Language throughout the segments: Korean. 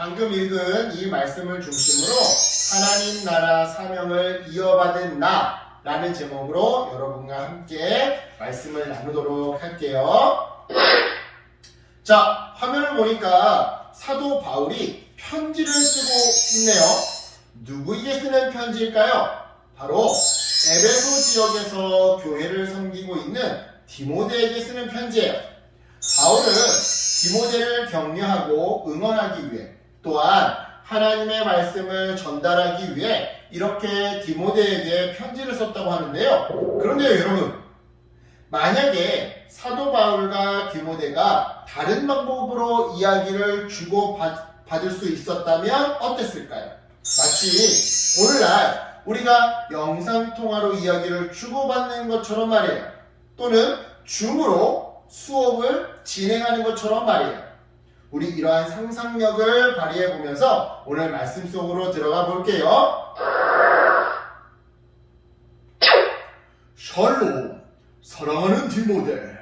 방금 읽은 이 말씀을 중심으로 하나님 나라 사명을 이어받은 나라는 제목으로 여러분과 함께 말씀을 나누도록 할게요. 자, 화면을 보니까 사도 바울이 편지를 쓰고 있네요. 누구에게 쓰는 편지일까요? 바로 에베소 지역에서 교회를 섬기고 있는 디모데에게 쓰는 편지예요. 바울은 디모데를 격려하고 응원하기 위해 또한 하나님의 말씀을 전달하기 위해 이렇게 디모데에게 편지를 썼다고 하는데요. 그런데요, 여러분, 만약에 사도 바울과 디모데가 다른 방법으로 이야기를 주고받을 수 있었다면 어땠을까요? 마치 오늘날 우리가 영상통화로 이야기를 주고받는 것처럼 말이에요. 또는 줌으로 수업을 진행하는 것처럼 말이에요. 우리 이러한 상상력을 발휘해 보면서 오늘 말씀 속으로 들어가 볼게요. 샬롬, 사랑하는 디모데,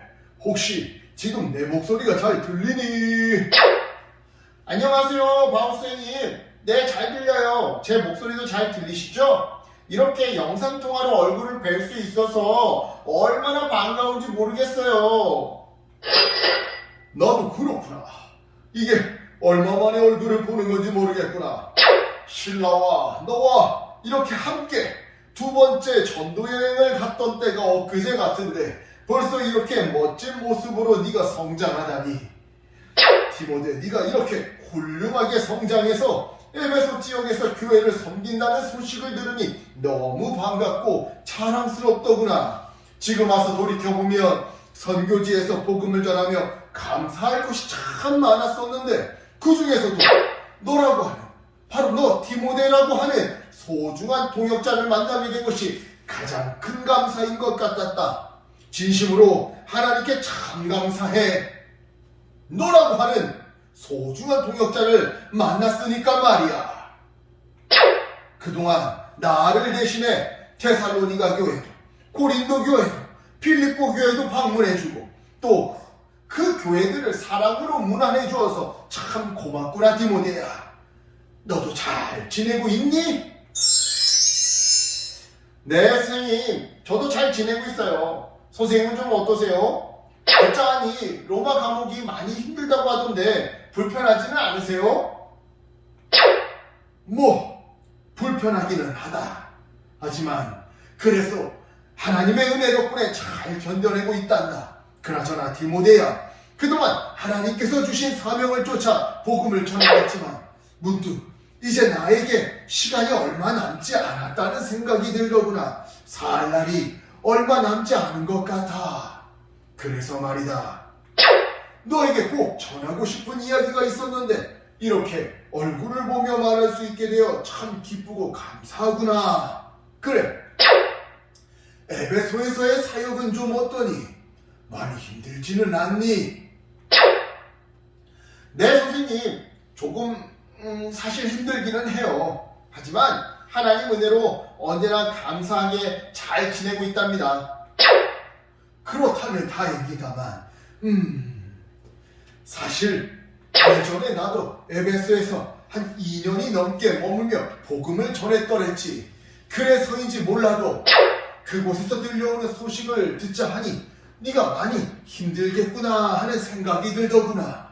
혹시 지금 내 목소리가 잘 들리니? 안녕하세요, 바우스님. 네, 잘 들려요. 제 목소리도 잘 들리시죠? 이렇게 영상통화로 얼굴을 뵐 수 있어서 얼마나 반가운지 모르겠어요. 나도 그렇구나. 이게 얼마만에 얼굴을 보는 건지 모르겠구나. 신라와 너와 이렇게 함께 두 번째 전도 여행을 갔던 때가 엊그제 같은데 벌써 이렇게 멋진 모습으로 네가 성장하다니. 디모데, 네가 이렇게 훌륭하게 성장해서 에베소 지역에서 교회를 섬긴다는 소식을 들으니 너무 반갑고 자랑스럽더구나. 지금 와서 돌이켜보면 선교지에서 복음을 전하며 감사할 것이 참 많았었는데 그 중에서도 너라고 하는, 바로 너 디모데라고 하는 소중한 동역자를 만나게 된 것이 가장 큰 감사인 것 같았다. 진심으로 하나님께 참 감사해. 너라고 하는 소중한 동역자를 만났으니까 말이야. 그동안 나를 대신해 데살로니가 교회도, 고린도 교회도, 필립보 교회도 방문해주고 또 그 교회들을 사랑으로 문안해 주어서 참 고맙구나, 디모데야. 너도 잘 지내고 있니? 네, 선생님. 저도 잘 지내고 있어요. 선생님은 좀 어떠세요? 듣자하니 로마 감옥이 많이 힘들다고 하던데 불편하지는 않으세요? 뭐 불편하기는 하다. 하지만 그래서 하나님의 은혜 덕분에 잘 견뎌내고 있단다. 그나저나 디모데야, 그동안 하나님께서 주신 사명을 쫓아 복음을 전하겠지만 문득 이제 나에게 시간이 얼마 남지 않았다는 생각이 들더구나. 살 날이 얼마 남지 않은 것 같아. 그래서 말이다, 너에게 꼭 전하고 싶은 이야기가 있었는데 이렇게 얼굴을 보며 말할 수 있게 되어 참 기쁘고 감사하구나. 그래, 에베소에서의 사역은 좀 어떠니? 많이 힘들지는 않니? 네, 선생님. 조금 사실 힘들기는 해요. 하지만 하나님 은혜로 언제나 감사하게 잘 지내고 있답니다. 그렇다면 다행이다만 사실 예전에 나도 에베소에서 한 2년이 넘게 머물며 복음을 전했더랬지. 그래서인지 몰라도 그곳에서 들려오는 소식을 듣자 하니 네가 많이 힘들겠구나 하는 생각이 들더구나.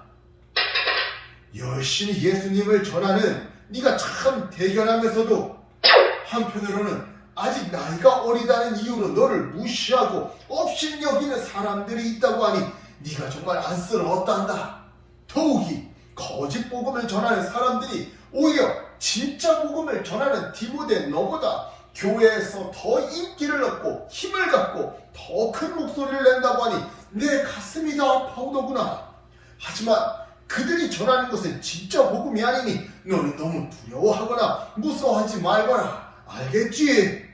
열심히 예수님을 전하는 네가 참 대견하면서도 한편으로는 아직 나이가 어리다는 이유로 너를 무시하고 업신여기는 사람들이 있다고 하니 네가 정말 안쓰러웠단다. 더욱이 거짓 복음을 전하는 사람들이 오히려 진짜 복음을 전하는 디모데 너보다 교회에서 더 인기를 얻고 힘을 갖고 더 큰 목소리를 낸다고 하니 내 가슴이 다 아파오더구나. 하지만 그들이 전하는 것은 진짜 복음이 아니니 너는 너무 두려워하거나 무서워하지 말거라. 알겠지?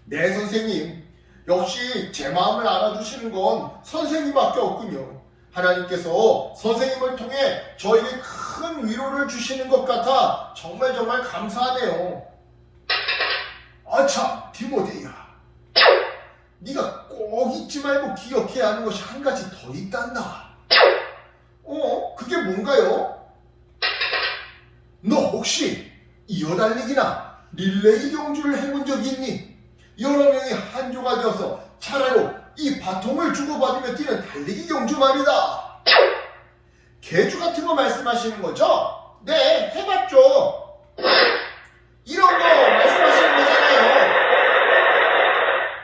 네, 선생님. 역시 제 마음을 알아주시는 건 선생님밖에 없군요. 하나님께서 선생님을 통해 저에게 큰 위로를 주시는 것 같아 정말 감사하네요. 아참, 디모데야, 네가 꼭 잊지 말고 기억해야 하는 것이 한 가지 더 있단다. 그게 뭔가요? 혹시 이어달리기나 릴레이 경주를 해본 적이 있니? 여러 명이 한 조가 되어서 차례로 이 바통을 주고받으며 뛰는 달리기 경주 말이다. 개주 같은 거 말씀하시는 거죠? 네, 해봤죠. 이런 거 말씀하시는 거잖아요.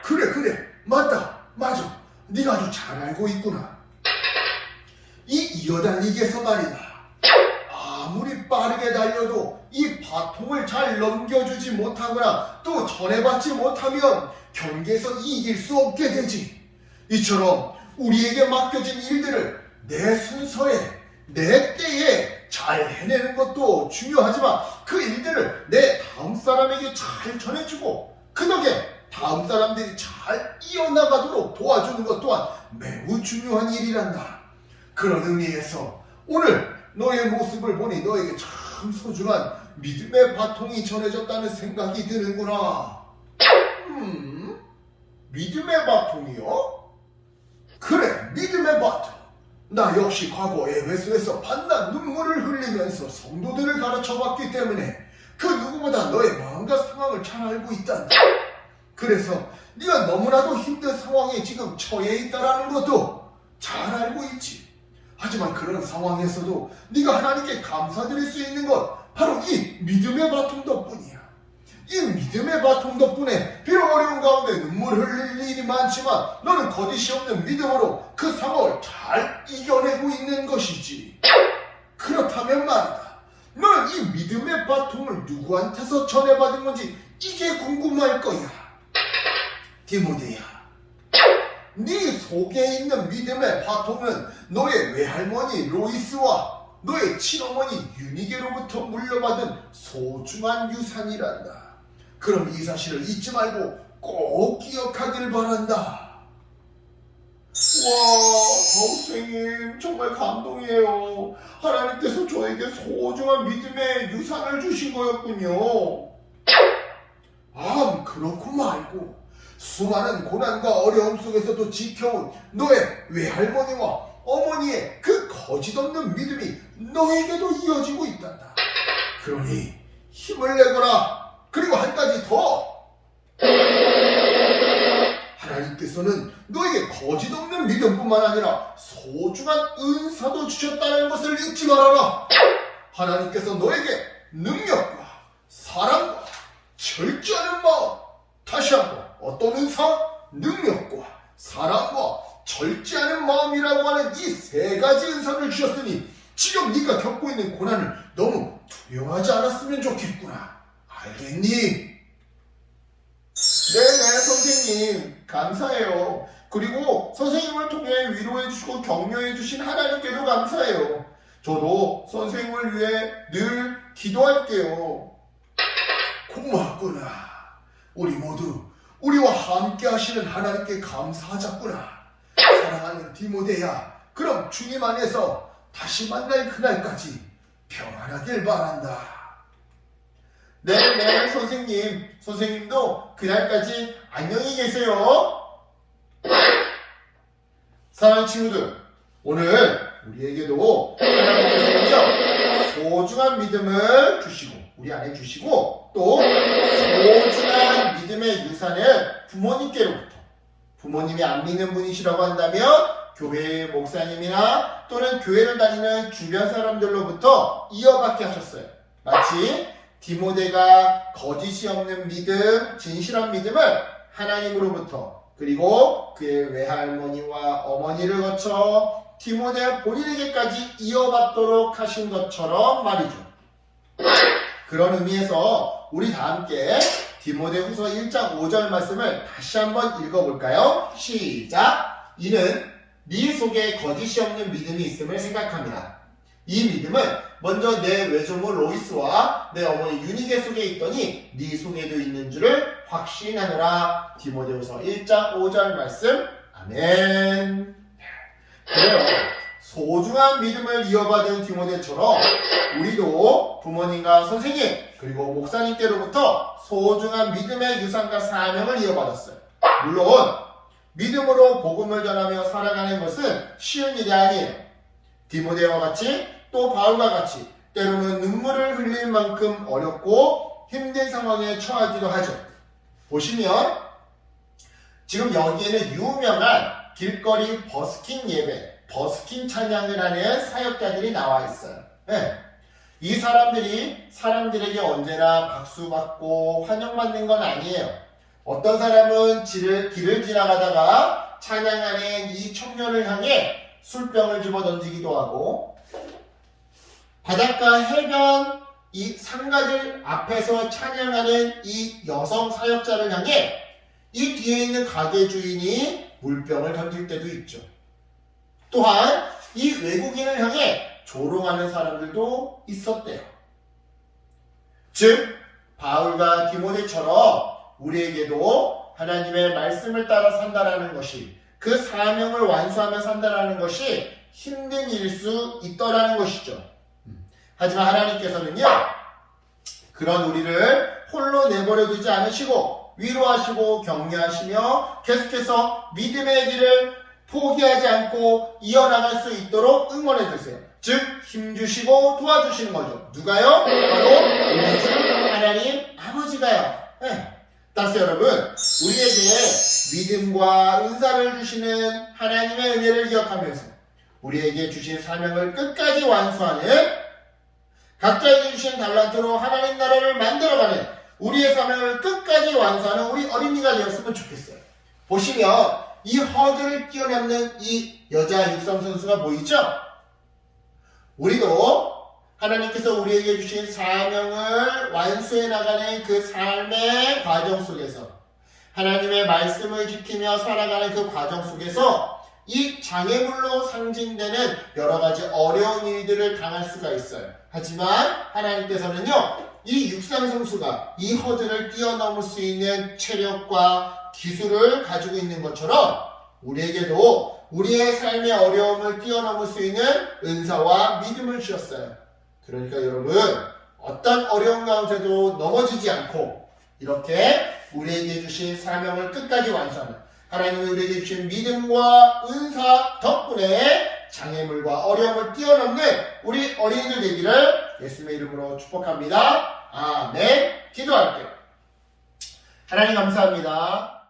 그래 맞아. 네가 아주 잘 알고 있구나. 이 이어달리기에서 말이다. 아무리 빠르게 달려도 이 바통을 잘 넘겨주지 못하거나 또 전해받지 못하면 경기에서 이길 수 없게 되지. 이처럼 우리에게 맡겨진 일들을 내 순서에 내 때에 잘 해내는 것도 중요하지만 그 일들을 내 다음 사람에게 잘 전해주고 그 덕에 다음 사람들이 잘 이어나가도록 도와주는 것 또한 매우 중요한 일이란다. 그런 의미에서 오늘 너의 모습을 보니 너에게 참 소중한 믿음의 바통이 전해졌다는 생각이 드는구나. 믿음의 바통이요? 그래, 믿음의 바통. 나 역시 과거 에베소에서 반난 눈물을 흘리면서 성도들을 가르쳐봤기 때문에 그 누구보다 너의 마음과 상황을 잘 알고 있단다. 그래서 네가 너무나도 힘든 상황에 지금 처해 있다라는 것도 잘 알고 있지. 하지만 그런 상황에서도 네가 하나님께 감사드릴 수 있는 것 바로 이 믿음의 바통 덕분이야. 이 믿음의 바통 덕분에 비록 어려운 가운데 눈물 흘릴 일이 많지만 너는 거짓이 없는 믿음으로 그 상황을 잘 이겨내고 있는 것이지. 그렇다면 말이다. 너는 이 믿음의 바통을 누구한테서 전해받은 건지 이게 궁금할 거야. 디모데야, 네 속에 있는 믿음의 바통은 너의 외할머니 로이스와 너의 친어머니 유니게로부터 물려받은 소중한 유산이란다. 그럼 이 사실을 잊지 말고 꼭 기억하길 바란다. 와, 선생님 정말 감동이에요. 하나님께서 저에게 소중한 믿음의 유산을 주신 거였군요. 그렇고 말고 수많은 고난과 어려움 속에서도 지켜온 너의 외할머니와 어머니의 그 거짓없는 믿음이 너에게도 이어지고 있단다. 그러니 힘을 내거라. 그리고 한 가지 더. 하나님께서는 너에게 거짓없는 믿음뿐만 아니라 소중한 은사도 주셨다는 것을 잊지 말아라. 하나님께서 너에게 능력과 사랑과 절제하는 마음, 다시 한번 어떤 은사? 능력과 사랑과 절제하는 마음이라고 하는 이 세 가지 은사를 주셨으니 지금 네가 겪고 있는 고난을 너무 두려워하지 않았으면 좋겠구나. 알겠니? 네네, 선생님. 감사해요. 그리고 선생님을 통해 위로해주시고 격려해주신 하나님께도 감사해요. 저도 선생님을 위해 늘 기도할게요. 고맙구나. 우리 모두 우리와 함께 하시는 하나님께 감사하자꾸나. 사랑하는 디모데야, 그럼 주님 안에서 다시 만날 그날까지 평안하길 바란다. 네네, 선생님. 선생님도 그날까지 안녕히 계세요. 사랑하는 친구들, 오늘 우리에게도 하나님께서는요, 소중한 믿음을 주시고 우리 안에 주시고 또 소중한 믿음의 유산을 부모님께로부터, 부모님이 안 믿는 분이시라고 한다면 교회의 목사님이나 또는 교회를 다니는 주변 사람들로부터 이어받게 하셨어요. 마치 디모데가 거짓이 없는 믿음, 진실한 믿음을 하나님으로부터 그리고 그의 외할머니와 어머니를 거쳐 디모데 본인에게까지 이어받도록 하신 것처럼 말이죠. 그런 의미에서 우리 다 함께 디모데후서 1장 5절 말씀을 다시 한번 읽어볼까요? 시작! 이는 네 속에 거짓이 없는 믿음이 있음을 생각합니다. 이 믿음은 먼저 내 외조모 로이스와 내 어머니 유니게 속에 있더니 네 속에도 있는 줄을 확신하노라. 디모데후서 1장 5절 말씀. 아멘. 그래요. 소중한 믿음을 이어받은 디모데처럼 우리도 부모님과 선생님 그리고 목사님께로부터 소중한 믿음의 유산과 사명을 이어받았어요. 물론 믿음으로 복음을 전하며 살아가는 것은 쉬운 일이 아니에요. 디모데와 같이 또 바울과 같이 때로는 눈물을 흘릴 만큼 어렵고 힘든 상황에 처하기도 하죠. 보시면 지금 여기에는 유명한 길거리 버스킹 예배, 버스킹 찬양을 하는 사역자들이 나와 있어요. 네. 이 사람들이 사람들에게 언제나 박수받고 환영받는 건 아니에요. 어떤 사람은 길을 지나가다가 찬양하는 이 청년을 향해 술병을 집어 던지기도 하고, 바닷가 해변 이 상가들 앞에서 찬양하는 이 여성 사역자를 향해 이 뒤에 있는 가게 주인이 물병을 던질 때도 있죠. 또한 이 외국인을 향해 조롱하는 사람들도 있었대요. 즉 바울과 디모데처럼 우리에게도 하나님의 말씀을 따라 산다라는 것이, 그 사명을 완수하며 산다라는 것이 힘든 일일 수 있더라는 것이죠. 하지만 하나님께서는요, 그런 우리를 홀로 내버려 두지 않으시고 위로하시고 격려하시며 계속해서 믿음의 길을 포기하지 않고 이어나갈 수 있도록 응원해 주세요. 즉 힘주시고 도와주시는 거죠. 누가요? 바로 우리 주 하나님 아버지가요. 네. 따라서 여러분, 우리에게 믿음과 은사를 주시는 하나님의 은혜를 기억하면서 우리에게 주신 사명을 끝까지 완수하는, 각자에게 주신 달란트로 하나님 나라를 만들어가는 우리의 사명을 끝까지 완수하는 우리 어린이가 되었으면 좋겠어요. 보시면 이 허들을 뛰어넘는 이 여자 육상 선수가 보이죠? 우리도 하나님께서 우리에게 주신 사명을 완수해 나가는 그 삶의 과정 속에서, 하나님의 말씀을 지키며 살아가는 그 과정 속에서 이 장애물로 상징되는 여러 가지 어려운 일들을 당할 수가 있어요. 하지만 하나님께서는요, 이 육상 선수가 이 허들을 뛰어넘을 수 있는 체력과 기술을 가지고 있는 것처럼 우리에게도 우리의 삶의 어려움을 뛰어넘을 수 있는 은사와 믿음을 주셨어요. 그러니까 여러분, 어떤 어려운 가운데도 넘어지지 않고 이렇게 우리에게 주신 사명을 끝까지 완수하는, 하나님이 우리에게 주신 믿음과 은사 덕분에 장애물과 어려움을 뛰어넘는 우리 어린이들 되기를 예수님의 이름으로 축복합니다. 아멘. 기도할게요. 하나님 감사합니다.